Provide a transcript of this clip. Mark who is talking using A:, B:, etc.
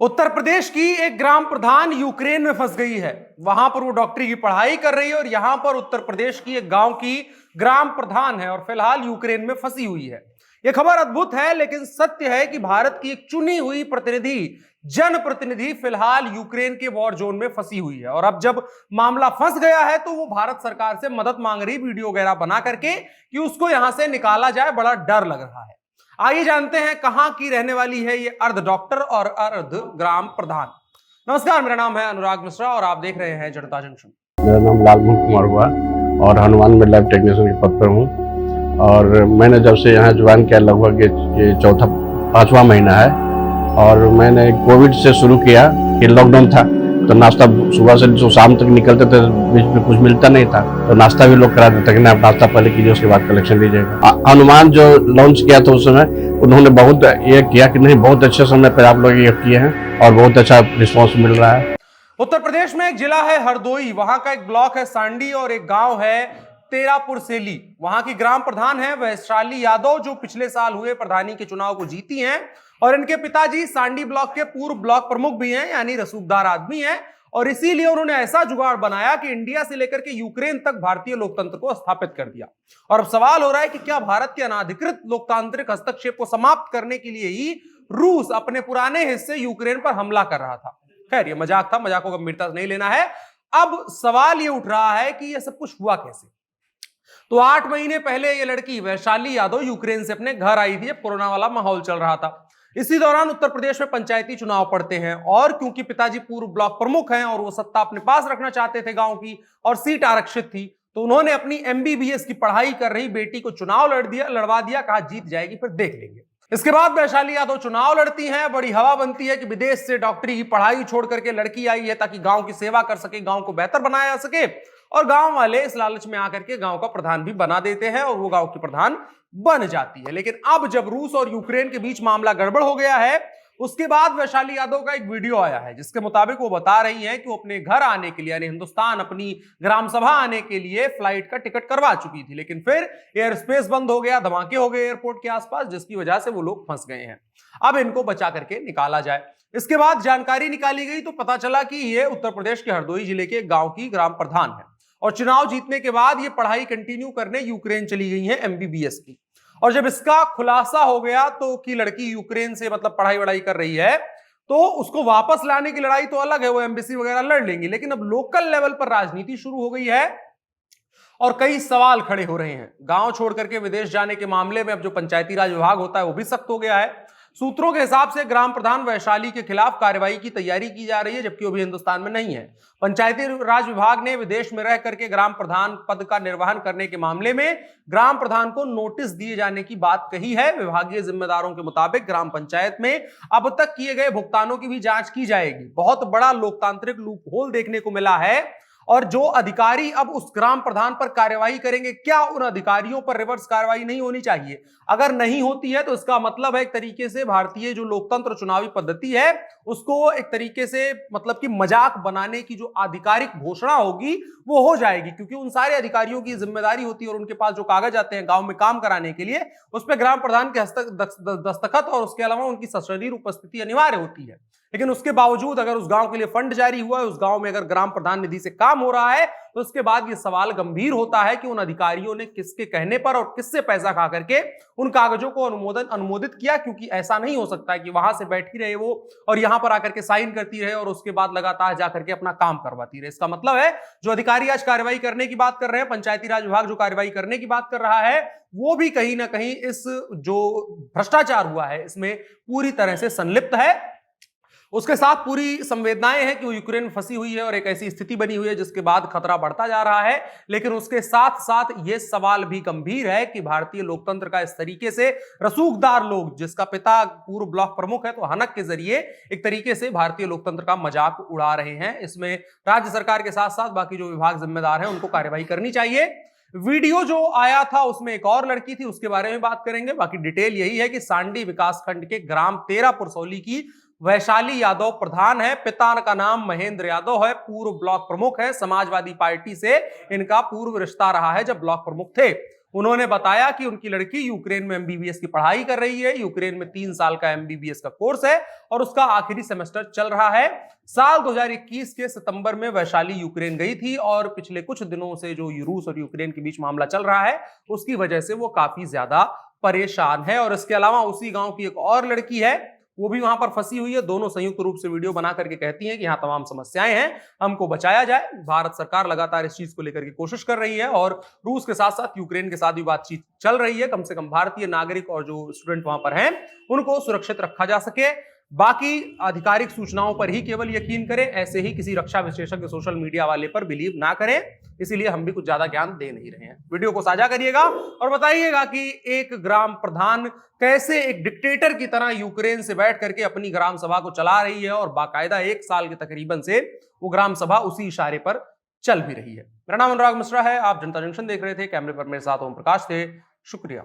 A: उत्तर प्रदेश की एक ग्राम प्रधान यूक्रेन में फंस गई है। वहां पर वो डॉक्टरी की पढ़ाई कर रही है और यहां पर उत्तर प्रदेश की एक गांव की ग्राम प्रधान है और फिलहाल यूक्रेन में फंसी हुई है। यह खबर अद्भुत है, लेकिन सत्य है कि भारत की एक चुनी हुई प्रतिनिधि, जनप्रतिनिधि फिलहाल यूक्रेन के वॉर जोन में फंसी हुई है। और अब जब मामला फंस गया है तो वो भारत सरकार से मदद मांग रही, वीडियो वगैरह बना करके, कि उसको यहां से निकाला जाए। बड़ा डर लग रहा है। आइए जानते हैं कहां की रहने वाली है ये अर्ध डॉक्टर और अर्ध ग्राम प्रधान। नमस्कार, मेरा नाम है अनुराग मिश्रा और आप देख रहे हैं जनता जंक्शन।
B: मेरा नाम लालमोहन कुमार हुआ और हनुमान में लैब टेक्नीशियन के पद पर हूँ। और मैंने जब से यहाँ ज्वाइन किया लगभग ये चौथा पाँचवा महीना है। और मैंने कोविड से शुरू किया कि लॉकडाउन था तो नाश्ता सुबह से जो शाम तक निकलते थे, बीच में कुछ मिलता नहीं था तो नाश्ता भी लोग करा देते कि ना आप नाश्ता पहले कीजिए उसके बाद कलेक्शन लीजिएगा। हनुमान जो लॉन्च किया था उस समय उन्होंने बहुत ये किया कि नहीं, बहुत अच्छे समय पर आप लोग ये किए हैं और बहुत अच्छा रिस्पॉन्स मिल रहा है।
A: उत्तर प्रदेश में एक जिला है हरदोई, वहां का एक ब्लॉक है सांडी और एक गांव है तेरापुर सेली। वहां की ग्राम प्रधान है वैशाली यादव, जो पिछले साल हुए प्रधानी के चुनाव को जीती हैं। और इनके पिताजी सांडी ब्लॉक के पूर्व ब्लॉक प्रमुख भी हैं, यानी रसूखदार आदमी हैं। और इसीलिए उन्होंने ऐसा जुगाड़ बनाया कि इंडिया से लेकर के यूक्रेन तक भारतीय लोकतंत्र को स्थापित कर दिया। और अब सवाल हो रहा है कि क्या भारत के अनाधिकृत लोकतांत्रिक हस्तक्षेप को समाप्त करने के लिए ही रूस अपने पुराने हिस्से यूक्रेन पर हमला कर रहा था। खैर, ये मजाक था, मजाक को गंभीरता से नहीं लेना है। अब सवाल ये उठ रहा है कि यह सब कुछ हुआ कैसे। तो 8 महीने पहले ये लड़की वैशाली यादव यूक्रेन से अपने घर आई थी जब कोरोना वाला माहौल चल रहा था। इसी दौरान उत्तर प्रदेश में पंचायती चुनाव पड़ते हैं और क्योंकि पिताजी पूर्व ब्लॉक प्रमुख हैं और वो सत्ता अपने पास रखना चाहते थे गांव की, और सीट आरक्षित थी, तो उन्होंने अपनी एमबीबीएस की पढ़ाई कर रही बेटी को चुनाव लड़वा दिया। कहा जीत जाएगी फिर देख लेंगे। इसके बाद वैशाली यादव चुनाव लड़ती हैं। बड़ी हवा बनती है कि विदेश से डॉक्टरी की पढ़ाई छोड़ करके लड़की आई है ताकि गांव की सेवा कर सके, गांव को बेहतर बनाया जा सके। और गांव वाले इस लालच में आकर के गांव का प्रधान भी बना देते हैं और वो गांव की प्रधान बन जाती है। लेकिन अब जब रूस और यूक्रेन के बीच मामला गड़बड़ हो गया है, उसके बाद वैशाली यादव का एक वीडियो आया है जिसके मुताबिक वो बता रही हैं कि वो अपने घर आने के लिए, यानी हिंदुस्तान, अपनी ग्राम सभा आने के लिए फ्लाइट का टिकट करवा चुकी थी। लेकिन फिर एयर स्पेस बंद हो गया, धमाके हो गए एयरपोर्ट के आसपास, जिसकी वजह से वो लोग फंस गए हैं। अब इनको बचा करके निकाला जाए। इसके बाद जानकारी निकाली गई तो पता चला कि ये उत्तर प्रदेश के हरदोई जिले के गांव की ग्राम प्रधान है और चुनाव जीतने के बाद ये पढ़ाई कंटिन्यू करने यूक्रेन चली गई है एमबीबीएस की। और जब इसका खुलासा हो गया तो कि लड़की यूक्रेन से मतलब पढ़ाई वढ़ाई कर रही है, तो उसको वापस लाने की लड़ाई तो अलग है, वो एम्बेसी वगैरह लड़ लेंगे। लेकिन अब लोकल लेवल पर राजनीति शुरू हो गई है और कई सवाल खड़े हो रहे हैं। गांव छोड़ करके विदेश जाने के मामले में अब जो पंचायती राज विभाग होता है वो भी सख्त हो गया है। सूत्रों के हिसाब से ग्राम प्रधान वैशाली के खिलाफ कार्रवाई की तैयारी की जा रही है, जबकि वो भी हिंदुस्तान में नहीं है। पंचायती राज विभाग ने विदेश में रह करके ग्राम प्रधान पद का निर्वहन करने के मामले में ग्राम प्रधान को नोटिस दिए जाने की बात कही है। विभागीय जिम्मेदारों के मुताबिक ग्राम पंचायत में अब तक किए गए भुगतानों की भी जांच की जाएगी। बहुत बड़ा लोकतांत्रिक लूप होल देखने को मिला है। और जो अधिकारी अब उस ग्राम प्रधान पर कार्यवाही करेंगे, क्या उन अधिकारियों पर रिवर्स कार्रवाई नहीं होनी चाहिए? अगर नहीं होती है तो इसका मतलब है एक तरीके से भारतीय जो लोकतंत्र चुनावी पद्धति है उसको एक तरीके से मतलब कि मजाक बनाने की जो आधिकारिक घोषणा होगी वो हो जाएगी, क्योंकि उन सारे अधिकारियों की जिम्मेदारी होती है और उनके पास जो कागज आते हैं गांव में काम कराने के लिए, उस पर ग्राम प्रधान के दस्तखत और उसके अलावा उनकी सशरीर उपस्थिति अनिवार्य होती है। लेकिन उसके बावजूद अगर उस गांव के लिए फंड जारी हुआ है, उस गांव में अगर ग्राम प्रधान निधि से काम हो रहा है, तो उसके बाद ये सवाल गंभीर होता है कि उन अधिकारियों ने किसके कहने पर और किससे पैसा खा करके उन कागजों को अनुमोदित किया। क्योंकि ऐसा नहीं हो सकता है कि वहां से बैठी रहे वो और यहां पर आकर के साइन करती रहे और उसके बाद लगातार जाकर के अपना काम करवाती रहे। इसका मतलब है जो अधिकारी आज कार्रवाई करने की बात कर रहे हैं, पंचायती राज विभाग जो कार्रवाई करने की बात कर रहा है, वो भी कहीं ना कहीं इस जो भ्रष्टाचार हुआ है इसमें पूरी तरह से संलिप्त है। उसके साथ पूरी संवेदनाएं हैं कि वो यूक्रेन में फंसी हुई है और एक ऐसी स्थिति बनी हुई है जिसके बाद खतरा बढ़ता जा रहा है। लेकिन उसके साथ साथ ये सवाल भी गंभीर है कि भारतीय लोकतंत्र का इस तरीके से रसूखदार लोग, जिसका पिता पूर्व ब्लॉक प्रमुख है, तो हनक के जरिए एक तरीके से भारतीय लोकतंत्र का मजाक उड़ा रहे हैं। इसमें राज्य सरकार के साथ साथ बाकी जो विभाग जिम्मेदार हैं उनको कार्रवाई करनी चाहिए। वीडियो जो आया था उसमें एक और लड़की थी, उसके बारे में बात करेंगे। बाकी डिटेल यही है कि सांडी विकासखंड के ग्राम तेरापुर सौली की वैशाली यादव प्रधान है। पिता का नाम महेंद्र यादव है, पूर्व ब्लॉक प्रमुख है। समाजवादी पार्टी से इनका पूर्व रिश्ता रहा है जब ब्लॉक प्रमुख थे। उन्होंने बताया कि उनकी लड़की यूक्रेन में एमबीबीएस की पढ़ाई कर रही है। यूक्रेन में 3 साल का एमबीबीएस का कोर्स है और उसका आखिरी सेमेस्टर चल रहा है। साल 2021 के सितंबर में वैशाली यूक्रेन गई थी और पिछले कुछ दिनों से जो रूस और यूक्रेन के बीच मामला चल रहा है उसकी वजह से वो काफी ज्यादा परेशान है। और इसके अलावा उसी गांव की एक और लड़की है, वो भी वहां पर फंसी हुई है। दोनों संयुक्त रूप से वीडियो बना करके कहती हैं कि यहाँ तमाम समस्याएं हैं, हमको बचाया जाए। भारत सरकार लगातार इस चीज को लेकर के कोशिश कर रही है और रूस के साथ साथ यूक्रेन के साथ भी बातचीत चल रही है, कम से कम भारतीय नागरिक और जो स्टूडेंट वहां पर हैं उनको सुरक्षित रखा जा सके। बाकी आधिकारिक सूचनाओं पर ही केवल यकीन करें, ऐसे ही किसी रक्षा विशेषज्ञ सोशल मीडिया वाले पर बिलीव ना करें। इसीलिए हम भी कुछ ज्यादा ज्ञान दे नहीं रहे हैं। वीडियो को साझा करिएगा और बताइएगा कि एक ग्राम प्रधान कैसे एक डिक्टेटर की तरह यूक्रेन से बैठ करके अपनी ग्राम सभा को चला रही है और बाकायदा 1 साल के तकरीबन से वो ग्राम सभा उसी इशारे पर चल भी रही है। मेरा नाम अनुराग मिश्रा है, आप जनता जंक्शन देख रहे थे। कैमरे पर मेरे साथ ओम प्रकाश थे। शुक्रिया।